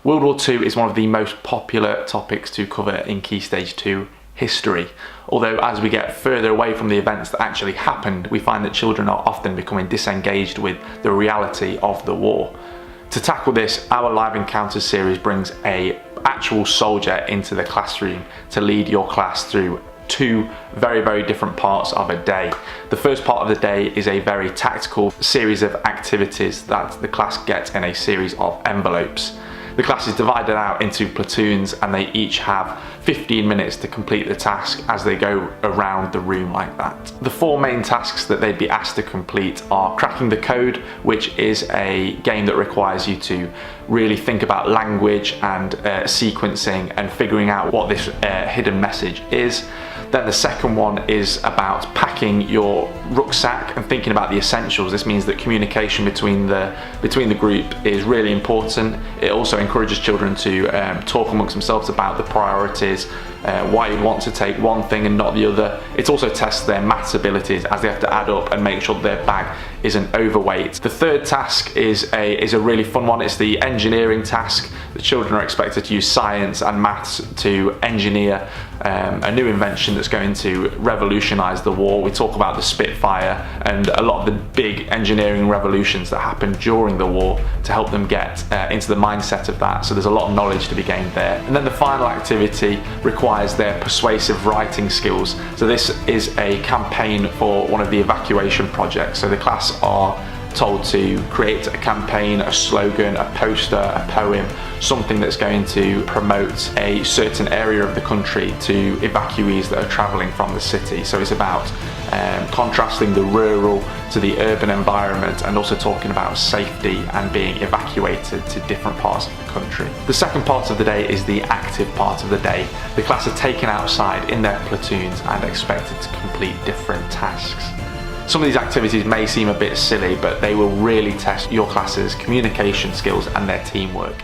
World War II is one of the most popular topics to cover in Key Stage 2 history. Although as we get further away from the events that actually happened, we find that children are often becoming disengaged with the reality of the war. To tackle this, our Live Encounters series brings an actual soldier into the classroom to lead your class through two very different parts of a day. The first part of the day is a very tactical series of activities that the class gets in a series of envelopes. The class is divided out into platoons and they each have 15 minutes to complete the task as they go around the room like that. The four main tasks that they'd be asked to complete are cracking the code, which is a game that requires you to really think about language and sequencing and figuring out what this hidden message is. Then the second one is about packing your rucksack and thinking about the essentials. This means that communication between the group is really important. It also encourages children to talk amongst themselves about the priorities, why you'd want to take one thing and not the other. It also tests their maths abilities as they have to add up and make sure that their bag isn't overweight. The third task is a really fun one. It's the engineering task. The children are expected to use science and maths to engineer a new invention that's going to revolutionize the war. We talk about the Spitfire and a lot of the big engineering revolutions that happened during the war to help them get into the mindset of that. So there's a lot of knowledge to be gained there. And then the final activity requires their persuasive writing skills. So this is a campaign for one of the evacuation projects. So the class are told to create a campaign, a slogan, a poster, a poem, something that's going to promote a certain area of the country to evacuees that are travelling from the city. So it's about contrasting the rural to the urban environment and also talking about safety and being evacuated to different parts of the country. The second part of the day is the active part of the day. The class are taken outside in their platoons and expected to complete different tasks. Some of these activities may seem a bit silly, but they will really test your class's communication skills and their teamwork.